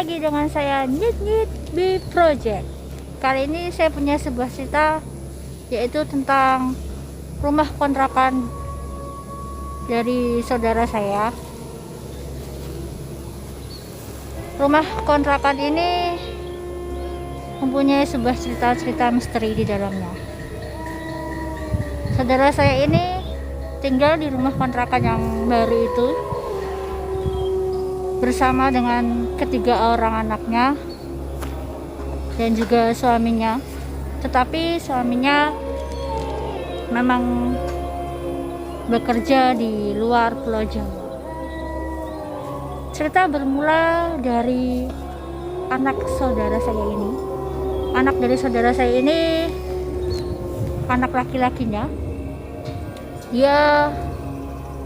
lagi dengan saya Nyit B Project. Kali ini saya punya sebuah cerita, yaitu tentang rumah kontrakan dari saudara saya. Rumah kontrakan ini mempunyai sebuah cerita-cerita misteri di dalamnya. Saudara saya ini tinggal di rumah kontrakan yang baru itu bersama dengan ketiga orang anaknya dan juga suaminya, tetapi suaminya memang bekerja di luar Pulau Jawa. Cerita bermula dari anak saudara saya ini. Anak dari saudara saya ini, anak laki-lakinya, dia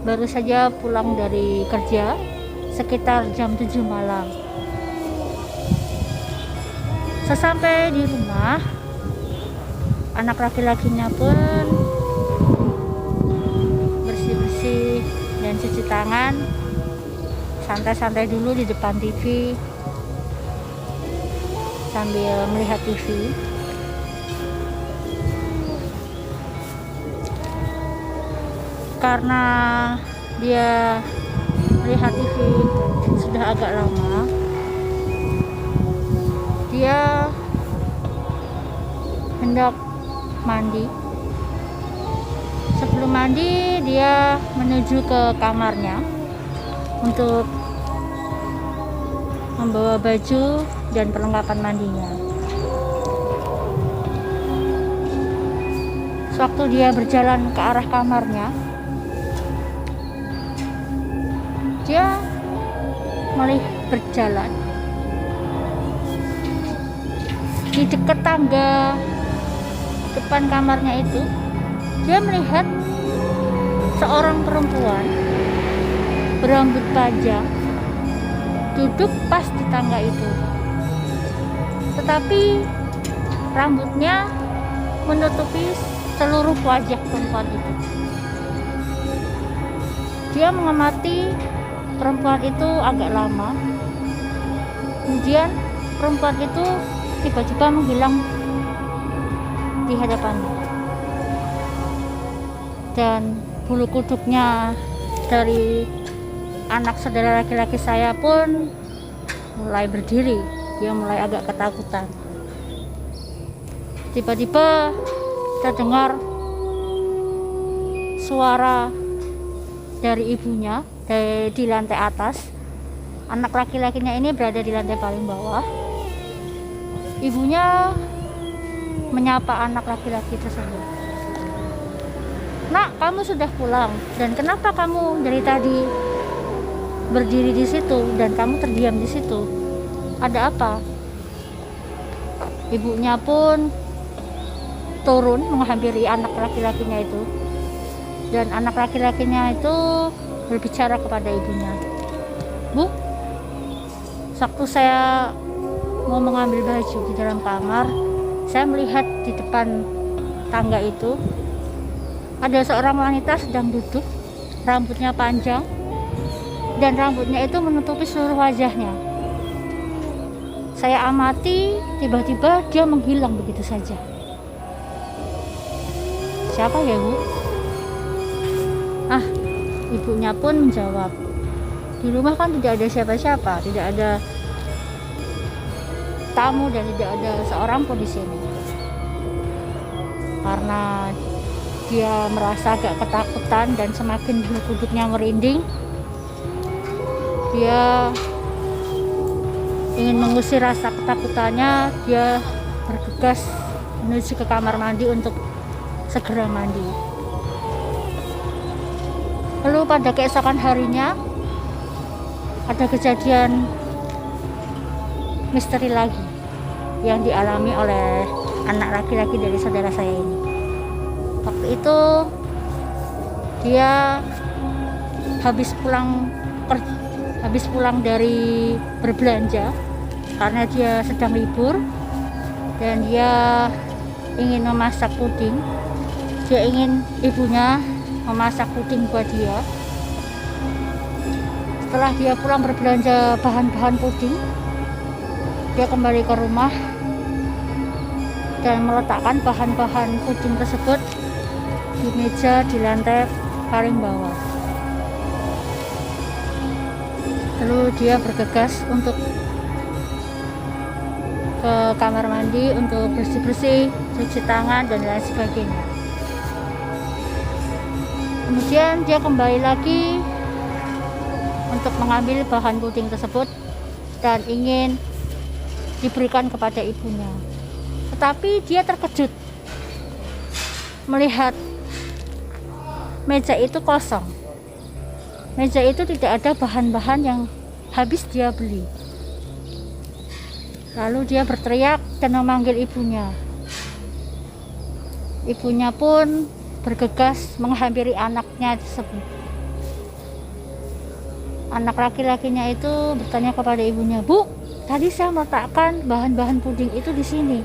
baru saja pulang dari kerja sekitar jam 7 malam. Sesampai di rumah, anak laki-lakinya pun bersih-bersih dan cuci tangan, santai-santai dulu di depan TV sambil melihat TV. Karena dia melihat TV sudah agak lama, dia hendak mandi. Sebelum mandi, dia menuju ke kamarnya untuk membawa baju dan perlengkapan mandinya. Sewaktu dia berjalan ke arah kamarnya, dia melihat berjalan di dekat tangga depan kamarnya itu. Dia melihat seorang perempuan berambut panjang duduk pas di tangga itu, tetapi rambutnya menutupi seluruh wajah perempuan itu. Dia mengamati perempuan itu agak lama, kemudian perempuan itu tiba-tiba menghilang di hadapannya, dan bulu kuduknya dari anak saudara laki-laki saya pun mulai berdiri. Dia mulai agak ketakutan. Tiba-tiba terdengar suara dari ibunya di lantai atas. Anak laki-lakinya ini berada di lantai paling bawah. Ibunya menyapa anak laki-laki tersebut. "Nak, kamu sudah pulang, dan kenapa kamu dari tadi berdiri di situ dan kamu terdiam di situ? Ada apa?" Ibunya pun turun menghampiri anak laki-lakinya itu, dan anak laki-lakinya itu berbicara kepada ibunya. "Bu, waktu saya mau mengambil baju di dalam kamar, saya melihat di depan tangga itu ada seorang wanita sedang duduk, rambutnya panjang, dan rambutnya itu menutupi seluruh wajahnya. Saya amati, tiba-tiba dia menghilang begitu saja." "Siapa ya, Bu?" Ibunya pun menjawab, "Di rumah kan tidak ada siapa-siapa, tidak ada tamu dan tidak ada seorang pun di sini." Karena dia merasa agak ketakutan dan semakin bulu kuduknya merinding, dia ingin mengusir rasa ketakutannya. Dia bergegas menuju ke kamar mandi untuk segera mandi. Lalu pada keesokan harinya ada kejadian misteri lagi yang dialami oleh anak laki-laki dari saudara saya ini. Waktu itu dia habis pulang dari berbelanja karena dia sedang libur, dan dia ingin memasak puding. Dia ingin ibunya memasak puding buat dia. Setelah dia pulang berbelanja bahan-bahan puding, Dia kembali ke rumah dan meletakkan bahan-bahan puding tersebut di meja di lantai paling bawah. Lalu dia bergegas untuk ke kamar mandi untuk bersih-bersih, cuci tangan dan lain sebagainya. Kemudian dia kembali lagi untuk mengambil bahan puding tersebut dan ingin diberikan kepada ibunya. Tetapi dia terkejut melihat meja itu kosong. Meja itu tidak ada bahan-bahan yang habis dia beli. Lalu dia berteriak dan memanggil ibunya. Ibunya pun bergegas menghampiri anaknya tersebut. Anak laki-lakinya itu bertanya kepada ibunya, "Bu, tadi saya meletakkan bahan-bahan puding itu di sini.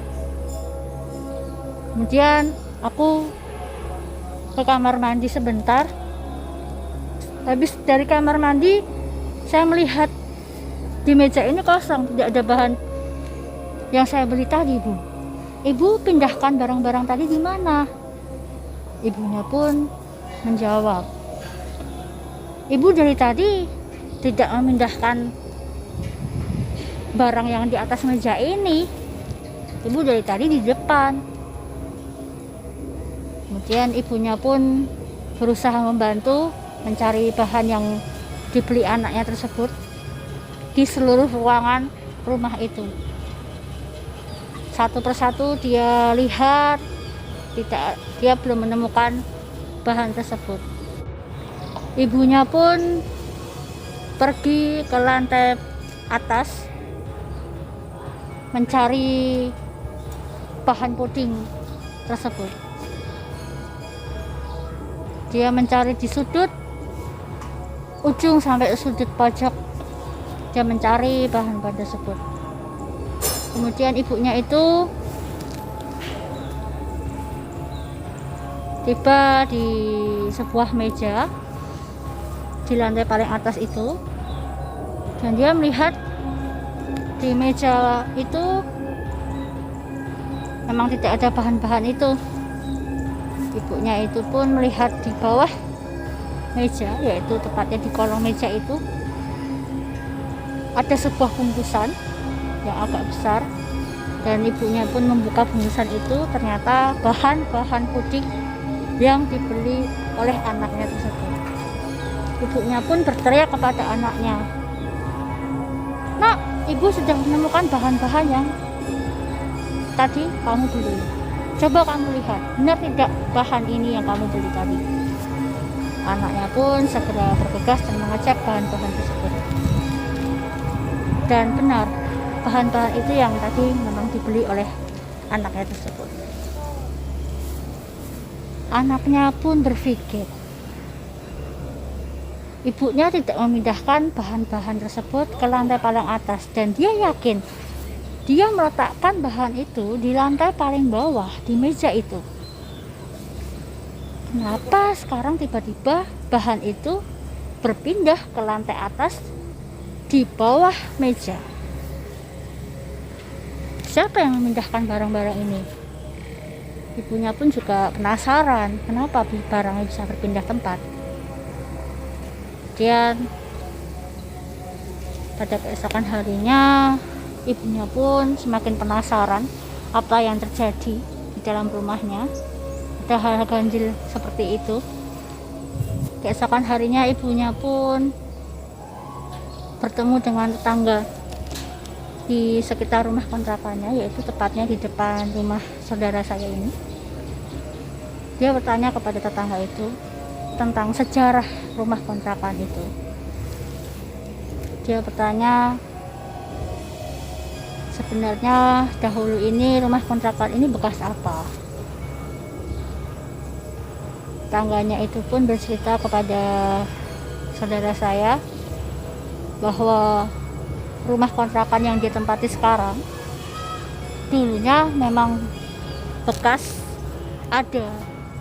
Kemudian aku ke kamar mandi sebentar. Habis dari kamar mandi, saya melihat di meja ini kosong, tidak ada bahan yang saya beli tadi, Bu. Ibu pindahkan barang-barang tadi di mana?" Ibunya pun menjawab, "Ibu dari tadi tidak memindahkan barang yang di atas meja ini. Ibu dari tadi di depan." Kemudian ibunya pun berusaha membantu mencari bahan yang dibeli anaknya tersebut di seluruh ruangan rumah itu. Satu persatu dia lihat, dia belum menemukan bahan tersebut. Ibunya pun pergi ke lantai atas mencari bahan puding tersebut. Dia mencari di sudut ujung sampai sudut pojok. Dia mencari bahan-bahan tersebut. Kemudian ibunya itu tiba di sebuah meja di lantai paling atas itu, dan dia melihat di meja itu memang tidak ada bahan-bahan itu. Ibunya itu pun melihat di bawah meja, yaitu tepatnya di kolong meja itu, ada sebuah bungkusan yang agak besar, dan ibunya pun membuka bungkusan itu. Ternyata bahan-bahan puding yang dibeli oleh anaknya tersebut. Ibunya pun berteriak kepada anaknya, "Nak, ibu sudah menemukan bahan-bahan yang tadi kamu beli. Coba kamu lihat, benar tidak bahan ini yang kamu beli tadi?" Anaknya pun segera bergegas dan mengecek bahan-bahan tersebut. Dan benar, bahan-bahan itu yang tadi memang dibeli oleh anaknya tersebut. Anaknya pun berpikir, ibunya tidak memindahkan bahan-bahan tersebut ke lantai paling atas, dan dia yakin dia meletakkan bahan itu di lantai paling bawah di meja itu. Kenapa sekarang tiba-tiba bahan itu berpindah ke lantai atas di bawah meja? Siapa yang memindahkan barang-barang ini? Ibunya pun juga penasaran, kenapa barangnya bisa berpindah tempat. Kemudian pada keesokan harinya, ibunya pun semakin penasaran apa yang terjadi di dalam rumahnya. Ada hal ganjil seperti itu. Keesokan harinya ibunya pun bertemu dengan tetangga di sekitar rumah kontrakannya, yaitu tepatnya di depan rumah saudara saya ini. Dia bertanya kepada tetangga itu tentang sejarah rumah kontrakan itu. Dia bertanya, sebenarnya dahulu ini rumah kontrakan ini bekas apa? Tetangganya itu pun bercerita kepada saudara saya bahwa rumah kontrakan yang ditempati sekarang dulunya memang bekas ada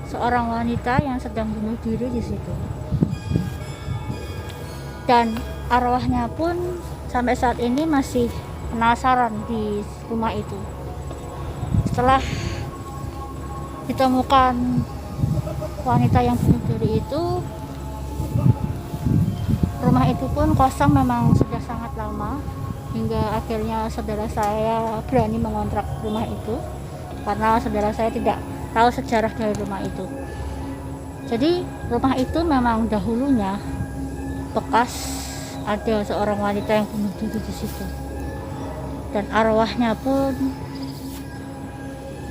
seorang wanita yang sedang bunuh diri di situ, dan arwahnya pun sampai saat ini masih penasaran di rumah itu. Setelah ditemukan wanita yang bunuh diri itu, rumah itu pun kosong memang sudah sangat lama, hingga akhirnya saudara saya berani mengontrak rumah itu karena saudara saya tidak tahu sejarah dari rumah itu. Jadi rumah itu memang dahulunya bekas ada seorang wanita yang bunuh diri di situ, dan arwahnya pun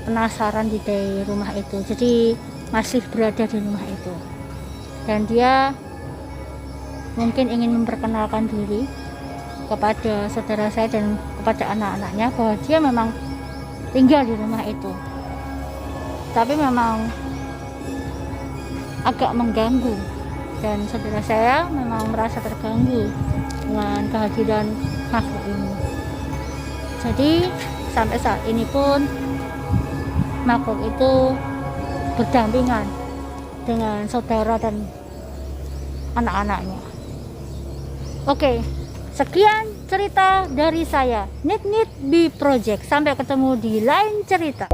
penasaran di rumah itu, jadi masih berada di rumah itu, dan dia mungkin ingin memperkenalkan diri kepada saudara saya dan kepada anak-anaknya bahwa dia memang tinggal di rumah itu, tapi memang agak mengganggu, dan saudara saya memang merasa terganggu dengan kehadiran makhluk ini. Jadi sampai saat ini pun makhluk itu berdampingan dengan saudara dan anak-anaknya. Oke, sekian cerita dari saya, Nit Nit B Project. Sampai ketemu di lain cerita.